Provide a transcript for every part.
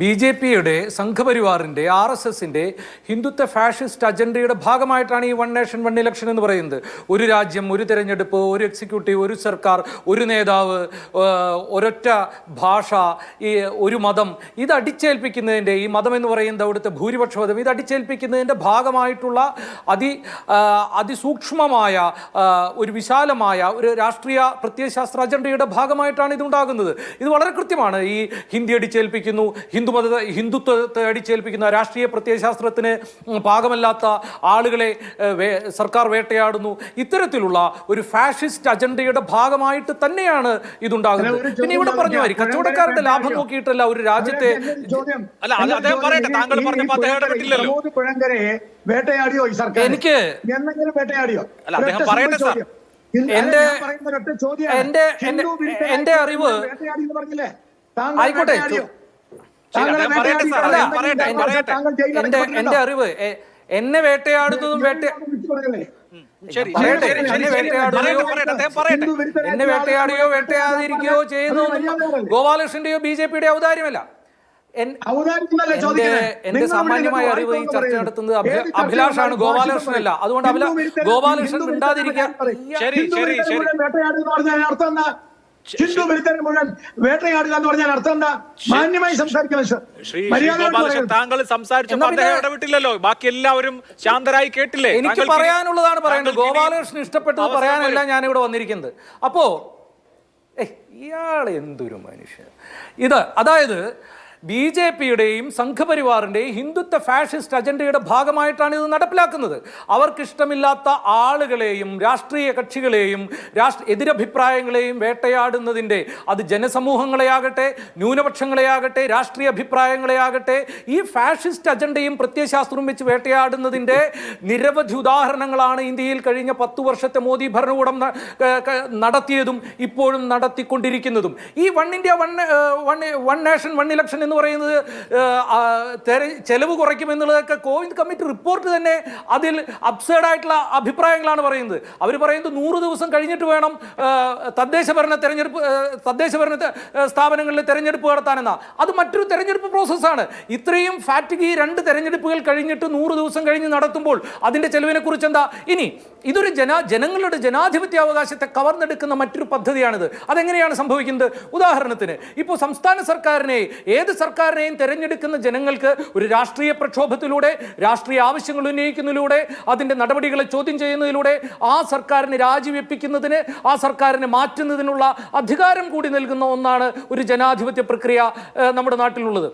ബി.ജെ.പിയുടെ സംഘപരിവാറിൻ്റെ RSSൻ്റെ ഹിന്ദുത്വ ഫാഷിസ്റ്റ് അജണ്ടയുടെ ഭാഗമായിട്ടാണ് ഈ വൺ നേഷൻ വൺ ഇലക്ഷൻ എന്ന് പറയുന്നത്. ഒരു രാജ്യം, ഒരു തെരഞ്ഞെടുപ്പ്, ഒരു എക്സിക്യൂട്ടീവ്, ഒരു സർക്കാർ, ഒരു നേതാവ്, ഒരൊറ്റ ഭാഷ, ഈ ഒരു മതം, ഇത് അടിച്ചേൽപ്പിക്കുന്നതിൻ്റെ, ഈ മതം എന്ന് പറയുന്നത് അവിടുത്തെ ഭൂരിപക്ഷ മതം, ഇത് അടിച്ചേൽപ്പിക്കുന്നതിൻ്റെ ഭാഗമായിട്ടുള്ള അതിസൂക്ഷ്മമായ ഒരു വിശാലമായ ഒരു രാഷ്ട്രീയ പ്രത്യയശാസ്ത്ര അജണ്ടയുടെ ഭാഗമായിട്ടാണ് ഇതുണ്ടാകുന്നത്. ഇത് വളരെ കൃത്യമാണ്. ഈ ഹിന്ദി അടിച്ചേൽപ്പിക്കുന്നു, ഹിന്ദുത്വത്തെ അടിച്ചേൽപ്പിക്കുന്ന രാഷ്ട്രീയ പ്രത്യയശാസ്ത്രത്തിന് പാകമല്ലാത്ത ആളുകളെ സർക്കാർ വേട്ടയാടുന്നു. ഇത്തരത്തിലുള്ള ഒരു ഫാഷിസ്റ്റ് അജണ്ടയുടെ ഭാഗമായിട്ട് തന്നെയാണ് ഇതുണ്ടാകുന്നത്. പിന്നെ ഇവിടെ പറഞ്ഞു വരും കച്ചവടക്കാരുടെ ലാഭം നോക്കിയിട്ടല്ല ഒരു രാജ്യത്തെ എനിക്ക് എന്റെ അറിവ് ആയിക്കോട്ടെ, എന്റെ അറിവ് എന്നെ വേട്ടയാടുന്നതും എന്നെ വേട്ടയാടുകയോ വേട്ടയാതിരിക്കുകയോ ചെയ്യുന്നതൊന്നും ഗോപാലകൃഷ്ണന്റെയോ ബി.ജെ.പിയുടെ ഔദാര്യമല്ല. എന്റെ സാമാന്യമായ അറിവ് ഈ ചർച്ച നടത്തുന്നത് അഭിലാഷാണ്, ഗോപാലകൃഷ്ണനല്ല. അതുകൊണ്ട് ഗോപാലകൃഷ്ണൻ മിണ്ടാതിരിക്കാൻ വേട്ടയാടുക എന്ന് പറഞ്ഞാൽ അർത്ഥം എന്താ? മാന്യമായി താങ്കൾ സംസാരിച്ചില്ലല്ലോ, ബാക്കി എല്ലാവരും ശാന്തരായി കേട്ടില്ലേ? എനിക്ക് പറയാനുള്ളതാണ് പറയുന്നത്. ഗോപാലകൃഷ്ണൻ ഇഷ്ടപ്പെട്ടത് പറയാനല്ല ഞാനിവിടെ വന്നിരിക്കുന്നത്. അപ്പോ ഇയാൾ എന്തൊരു മനുഷ്യൻ ഇത്. അതായത് ബി.ജെ.പിയുടെയും സംഘപരിവാറിൻ്റെയും ഹിന്ദുത്വ ഫാഷിസ്റ്റ് അജണ്ടയുടെ ഭാഗമായിട്ടാണ് ഇത് നടപ്പിലാക്കുന്നത്. അവർക്കിഷ്ടമില്ലാത്ത ആളുകളെയും രാഷ്ട്രീയ കക്ഷികളെയും എതിരഭിപ്രായങ്ങളെയും വേട്ടയാടുന്നതിൻ്റെ, അത് ജനസമൂഹങ്ങളെയാകട്ടെ, ന്യൂനപക്ഷങ്ങളെയാകട്ടെ, രാഷ്ട്രീയ അഭിപ്രായങ്ങളെയാകട്ടെ, ഈ ഫാഷിസ്റ്റ് അജണ്ടയും പ്രത്യയശാസ്ത്രവും വെച്ച് വേട്ടയാടുന്നതിൻ്റെ നിരവധി ഉദാഹരണങ്ങളാണ് ഇന്ത്യയിൽ കഴിഞ്ഞ 10 വർഷത്തെ മോദി ഭരണകൂടം നടത്തിയതും ഇപ്പോഴും നടത്തിക്കൊണ്ടിരിക്കുന്നതും. ഈ വൺ നേഷൻ വൺ ഇലക്ഷൻ എന്ന് പറയുന്നത് ചെലവ് കുറയ്ക്കുമെന്നുള്ളതൊക്കെ കോവിന്ദ് കമ്മിറ്റി റിപ്പോർട്ട് തന്നെ അതിൽ അബ്സേർഡായിട്ടുള്ള അഭിപ്രായങ്ങളാണ് പറയുന്നത്. അവർ പറയുന്നത് 100 ദിവസം കഴിഞ്ഞിട്ട് വേണം തദ്ദേശ ഭരണ സ്ഥാപനങ്ങളിൽ തെരഞ്ഞെടുപ്പ് നടത്താനെന്നാ. അത് മറ്റൊരു തെരഞ്ഞെടുപ്പ് പ്രോസസ്സാണ്. ഇത്രയും ഫാറ്റിഗ് 2 തെരഞ്ഞെടുപ്പുകൾ കഴിഞ്ഞിട്ട് 100 ദിവസം കഴിഞ്ഞ് നടത്തുമ്പോൾ അതിൻ്റെ ചെലവിനെ കുറിച്ച് എന്താ? ഇനി ഇതൊരു ജനങ്ങളുടെ ജനാധിപത്യാവകാശത്തെ കവർന്നെടുക്കുന്ന മറ്റൊരു പദ്ധതിയാണിത്. അതെങ്ങനെയാണ് സംഭവിക്കുന്നത്? ഉദാഹരണത്തിന് ഇപ്പോൾ സംസ്ഥാന സർക്കാരിനെ, ഏത് സർക്കാരിനെയും തെരഞ്ഞെടുക്കുന്ന ജനങ്ങൾക്ക് ഒരു രാഷ്ട്രീയ പ്രക്ഷോഭത്തിലൂടെ, രാഷ്ട്രീയ ആവശ്യങ്ങൾ ഉന്നയിക്കുന്നതിലൂടെ, അതിൻ്റെ നടപടികളെ ചോദ്യം ചെയ്യുന്നതിലൂടെ ആ സർക്കാരിനെ രാജിവെപ്പിക്കുന്നതിന്, ആ സർക്കാരിനെ മാറ്റുന്നതിനുള്ള അധികാരം കൂടി നൽകുന്ന ഒന്നാണ് ഒരു ജനാധിപത്യ പ്രക്രിയ നമ്മുടെ നാട്ടിലുള്ളത്.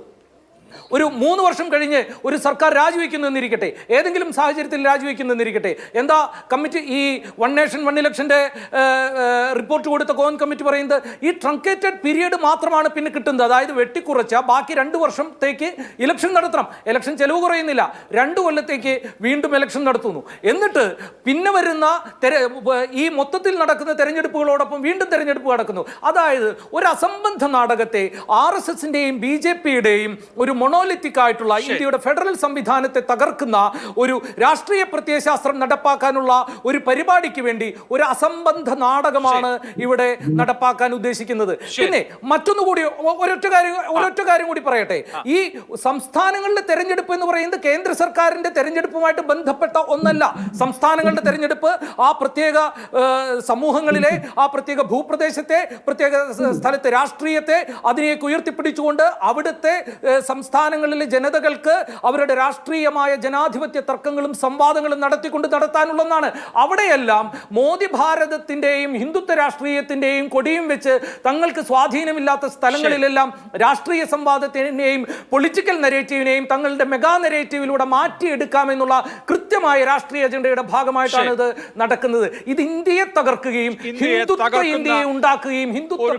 ഒരു 3 വർഷം കഴിഞ്ഞ് ഒരു സർക്കാർ രാജിവെക്കുന്നു എന്നിരിക്കട്ടെ, ഏതെങ്കിലും സാഹചര്യത്തിൽ രാജിവെക്കുന്നു എന്നിരിക്കട്ടെ, എന്താ കമ്മിറ്റി, ഈ വൺ നേഷൻ വൺ ഇലക്ഷൻ്റെ റിപ്പോർട്ട് കൊടുത്ത കോവിന്ദ് കമ്മിറ്റി പറയുന്നത് ഈ ട്രങ്കേറ്റഡ് പീരിയഡ് മാത്രമാണ് പിന്നെ കിട്ടുന്നത്. അതായത് വെട്ടിക്കുറച്ച ബാക്കി 2 വർഷത്തേക്ക് ഇലക്ഷൻ നടത്തണം. ഇലക്ഷൻ ചെലവ് കുറയുന്നില്ല, 2 കൊല്ലത്തേക്ക് വീണ്ടും ഇലക്ഷൻ നടത്തുന്നു. എന്നിട്ട് പിന്നെ വരുന്ന ഈ മൊത്തത്തിൽ നടക്കുന്ന തെരഞ്ഞെടുപ്പുകളോടൊപ്പം വീണ്ടും തെരഞ്ഞെടുപ്പ് നടക്കുന്നു. അതായത് ഒരു അസംബന്ധ നാടകത്തെ RSSന്റെയും ബി.ജെ.പിയുടെയും ഒരു മൊണോലിത്തിക് ആയിട്ടുള്ള ഇന്ത്യയുടെ ഫെഡറൽ സംവിധാനത്തെ തകർക്കുന്ന ഒരു രാഷ്ട്രീയ പ്രത്യയശാസ്ത്രം നടപ്പാക്കാനുള്ള ഒരു പരിപാടിക്ക് വേണ്ടി ഒരു അസംബന്ധ നാടകമാണ് ഇവിടെ നടപ്പാക്കാൻ ഉദ്ദേശിക്കുന്നത്. പിന്നെ മറ്റൊന്നുകൂടി ഒരൊറ്റ കാര്യം കൂടി പറയട്ടെ. ഈ സംസ്ഥാനങ്ങളിലെ തെരഞ്ഞെടുപ്പ് എന്ന് പറയുന്നത് കേന്ദ്ര സർക്കാരിന്റെ തെരഞ്ഞെടുപ്പുമായിട്ട് ബന്ധപ്പെട്ട ഒന്നല്ല. സംസ്ഥാനങ്ങളുടെ തെരഞ്ഞെടുപ്പ് ആ പ്രത്യേക സമൂഹങ്ങളിലെ, ആ പ്രത്യേക ഭൂപ്രദേശത്തെ, പ്രത്യേക സ്ഥലത്തെ രാഷ്ട്രീയത്തെ അതിനെയൊക്കെ ഉയർത്തിപ്പിടിച്ചുകൊണ്ട് അവിടുത്തെ സംസ്ഥാനങ്ങളിലെ ജനതകൾക്ക് അവരുടെ രാഷ്ട്രീയമായ ജനാധിപത്യ തർക്കങ്ങളും സംവാദങ്ങളും നടത്താനുള്ളതാണ്. അവിടെയെല്ലാം മോദി ഭാരതത്തിൻ്റെയും ഹിന്ദുത്വ രാഷ്ട്രീയത്തിൻ്റെയും കൊടിയും വെച്ച് തങ്ങൾക്ക് സ്വാധീനമില്ലാത്ത സ്ഥലങ്ങളിലെല്ലാം രാഷ്ട്രീയ സംവാദത്തിനെയും പൊളിറ്റിക്കൽ നെറേറ്റീവിനെയും തങ്ങളുടെ മെഗാ നെറേറ്റീവിലൂടെ മാറ്റിയെടുക്കാമെന്നുള്ള കൃത്യമായ രാഷ്ട്രീയ അജണ്ടയുടെ ഭാഗമായിട്ടാണ് ഇത് നടക്കുന്നത്. ഇത് ഇന്ത്യയെ തകർക്കുകയും ഹിന്ദുത്വ ഇന്ത്യയെ ഉണ്ടാക്കുകയും ഹിന്ദുത്വ